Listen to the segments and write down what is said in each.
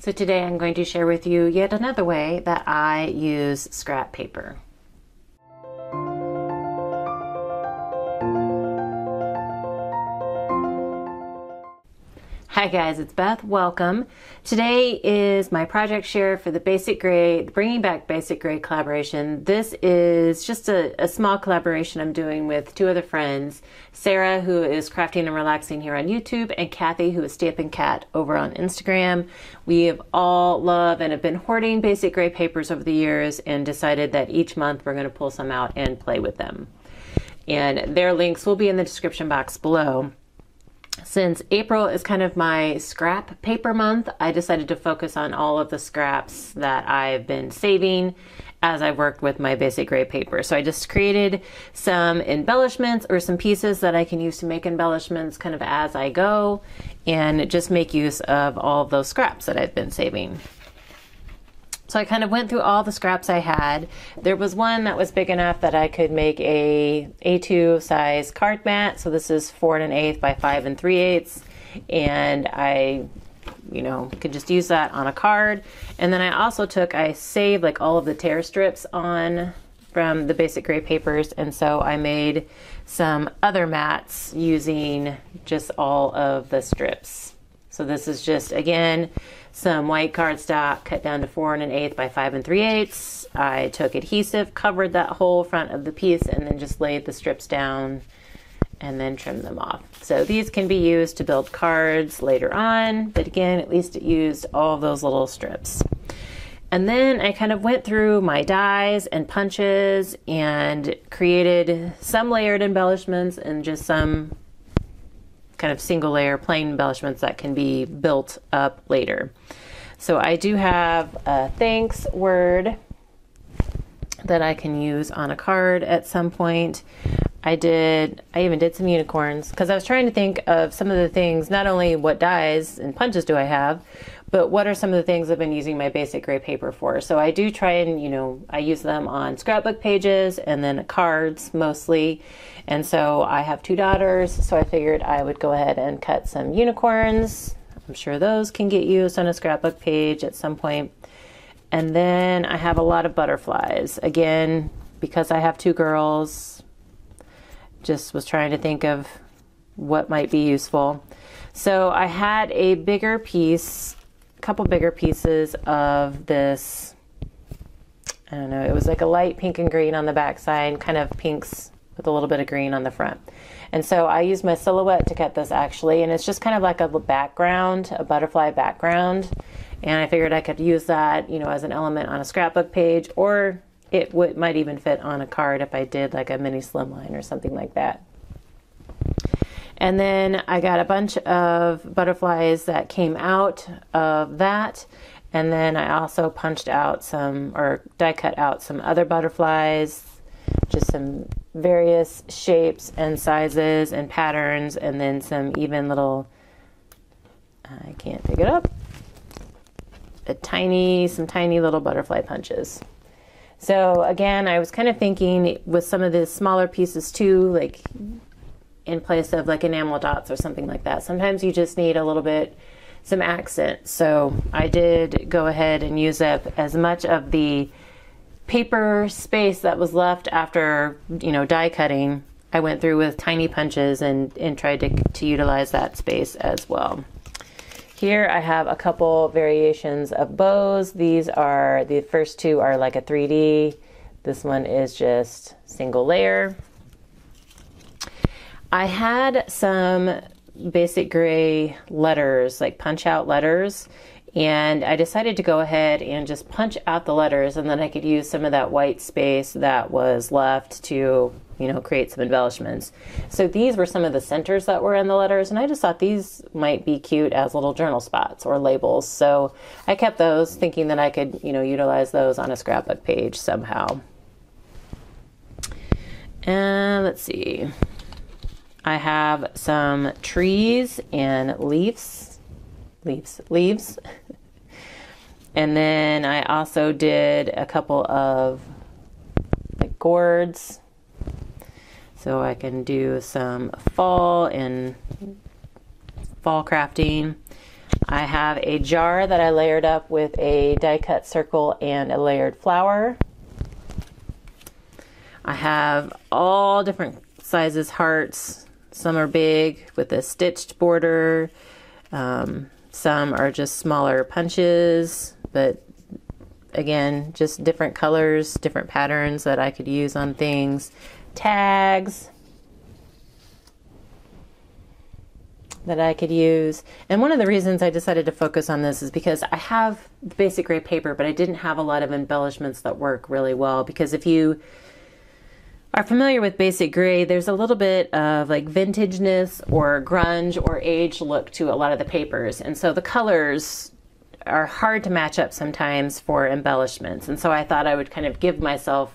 So today I'm going to share with you yet another way that I use scrap paper. Hi guys, it's Beth. Welcome. Today is my project share for the Basic Gray, Bringing Back Basic Gray collaboration. This is just a small collaboration I'm doing with two other friends, Sarah, who is Crafting and Relaxing here on YouTube, and Kathy, who is Stampin' Cat over on Instagram. We have all loved and have been hoarding Basic Gray papers over the years and decided that each month we're going to pull some out and play with them. And their links will be in the description box below. Since April is kind of my scrap paper month, I decided to focus on all of the scraps that I've been saving as I've worked with my Basic Gray paper. So I just created some embellishments or some pieces that I can use to make embellishments kind of as I go and just make use of all of those scraps that I've been saving. So I kind of went through all the scraps I had. There was one that was big enough that I could make a A2 size card mat. So this is 4 1/8 by 5 3/8. And I, could just use that on a card. And then I saved like all of the tear strips on from the Basic Gray papers. And so I made some other mats using just all of the strips. So this is just, again, some white cardstock cut down to 4 1/8 by 5 3/8. I took adhesive, covered that whole front of the piece, and then just laid the strips down and then trimmed them off. So these can be used to build cards later on, but again, at least it used all of those little strips. And then I kind of went through my dies and punches and created some layered embellishments and just some kind of single layer plain embellishments that can be built up later. So I do have a thanks word that I can use on a card at some point. I even did some unicorns because I was trying to think of some of the things, not only what dies and punches do I have, but what are some of the things I've been using my Basic Gray paper for. So I do try and, I use them on scrapbook pages and then cards mostly. And so I have two daughters, so I figured I would go ahead and cut some unicorns. I'm sure those can get used on a scrapbook page at some point. And then I have a lot of butterflies. Again, because I have two girls, just was trying to think of what might be useful. So I had a bigger piece, a couple bigger pieces of this, I don't know, it was like a light pink and green on the back side, kind of pinks with a little bit of green on the front. And so I used my silhouette to cut this actually, and it's just kind of like a background, a butterfly background. And I figured I could use that, as an element on a scrapbook page, or it might even fit on a card if I did like a mini slimline or something like that. And then I got a bunch of butterflies that came out of that. And then I also punched out die cut out some other butterflies, just some various shapes and sizes and patterns, and then some even little, I can't pick it up, some tiny little butterfly punches. So again, I was kind of thinking with some of the smaller pieces too, like in place of like enamel dots or something like that. Sometimes you just need a little bit, some accent. So I did go ahead and use up as much of the paper space that was left after, die cutting. I went through with tiny punches and tried to utilize that space as well. Here I have a couple variations of bows. The first two are like a 3D. This one is just single layer. I had some Basic Gray letters, like punch out letters, and I decided to go ahead and just punch out the letters, and then I could use some of that white space that was left to, create some embellishments. So these were some of the centers that were in the letters, and I just thought these might be cute as little journal spots or labels. So I kept those, thinking that I could, utilize those on a scrapbook page somehow. And let's see. I have some trees and leaves. And then I also did a couple of like gourds. So I can do some fall crafting. I have a jar that I layered up with a die cut circle and a layered flower. I have all different sizes hearts. Some are big with a stitched border. Some are just smaller punches, but again, just different colors, different patterns that I could use on things. Tags that I could use. And one of the reasons I decided to focus on this is because I have basic gray paper, but I didn't have a lot of embellishments that work really well. Because if you are familiar with basic gray, there's a little bit of like vintageness or grunge or age look to a lot of the papers. And so the colors are hard to match up sometimes for embellishments. And so I thought I would kind of give myself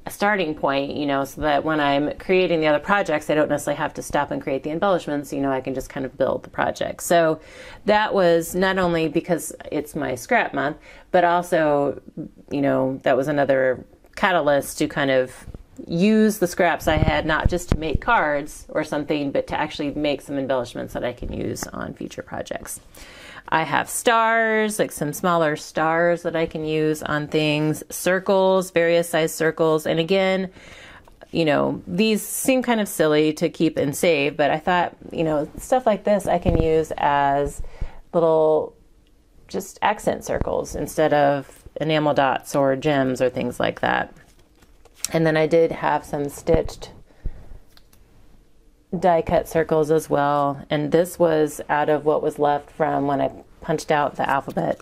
a starting point, you know, so that when I'm creating the other projects, I don't necessarily have to stop and create the embellishments, you know, I can just kind of build the project. So that was not only because it's my scrap month, but also, you know, that was another catalyst to kind of use the scraps I had, not just to make cards or something, but to actually make some embellishments that I can use on future projects. I have stars, like some smaller stars that I can use on things, circles, various size circles. And again, you know, these seem kind of silly to keep and save, but I thought, you know, stuff like this I can use as little just accent circles instead of enamel dots or gems or things like that. And then I did have some stitched die cut circles as well. And this was out of what was left from when I punched out the alphabet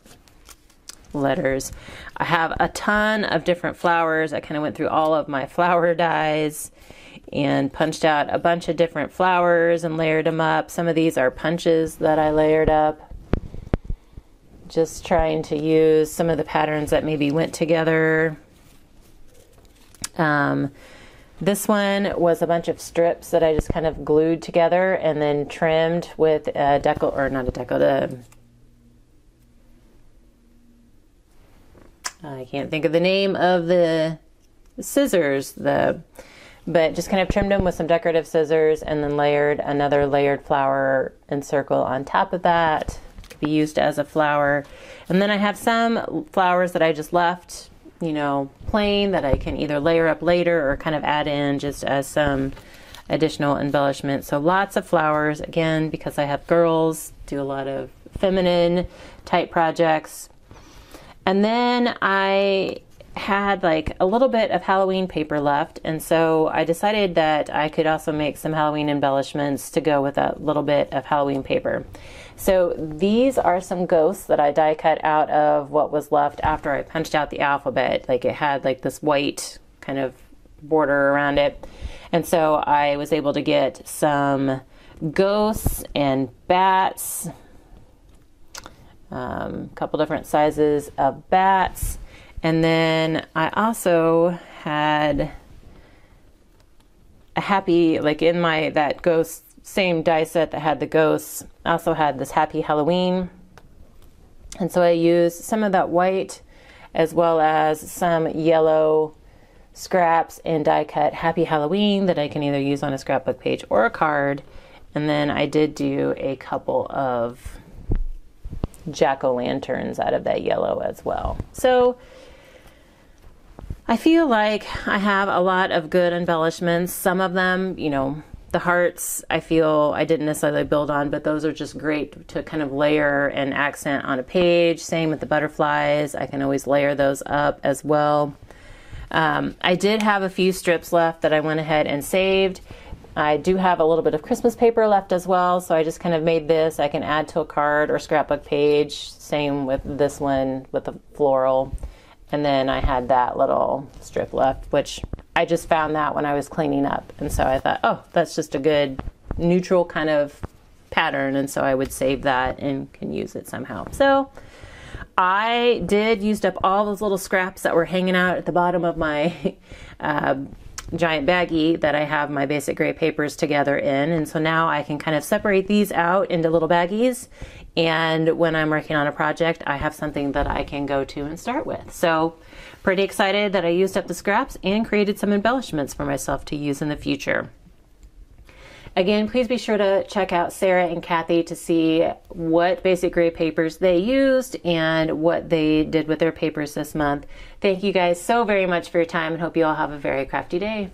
letters. I have a ton of different flowers. I kind of went through all of my flower dies and punched out a bunch of different flowers and layered them up. Some of these are punches that I layered up. Just trying to use some of the patterns that maybe went together. This one was a bunch of strips that I just kind of glued together and then trimmed with a I can't think of the name of the scissors, but just kind of trimmed them with some decorative scissors and then layered another layered flower and circle on top of that. Could be used as a flower. And then I have some flowers that I just left, you know, plain, that I can either layer up later or kind of add in just as some additional embellishment. So lots of flowers, again, because I have girls, do a lot of feminine type projects. And then I had like a little bit of Halloween paper left, and so I decided that I could also make some Halloween embellishments to go with a little bit of Halloween paper. So these are some ghosts that I die cut out of what was left after I punched out the alphabet. Like it had like this white kind of border around it. And so I was able to get some ghosts and bats, a couple different sizes of bats. And then I also had a happy, like in my, that ghost, same die set that had the ghosts, also had this Happy Halloween. And so I used some of that white as well as some yellow scraps and die cut Happy Halloween that I can either use on a scrapbook page or a card. And then I did do a couple of jack-o'-lanterns out of that yellow as well. So I feel like I have a lot of good embellishments. Some of them, you know, the hearts, I feel I didn't necessarily build on, but those are just great to kind of layer and accent on a page. Same with the butterflies. I can always layer those up as well. I did have a few strips left that I went ahead and saved. I do have a little bit of Christmas paper left as well, so I just kind of made this. I can add to a card or scrapbook page. Same with this one with the floral. And then I had that little strip left, which I just found that when I was cleaning up. And so I thought, oh, that's just a good neutral kind of pattern. And so I would save that and can use it somehow. So I did used up all those little scraps that were hanging out at the bottom of my giant baggie that I have my basic gray papers together in. And so now I can kind of separate these out into little baggies. And when I'm working on a project, I have something that I can go to and start with. So pretty excited that I used up the scraps and created some embellishments for myself to use in the future. Again, please be sure to check out Sarah and Kathy to see what basic gray papers they used and what they did with their papers this month. Thank you guys so very much for your time and hope you all have a very crafty day.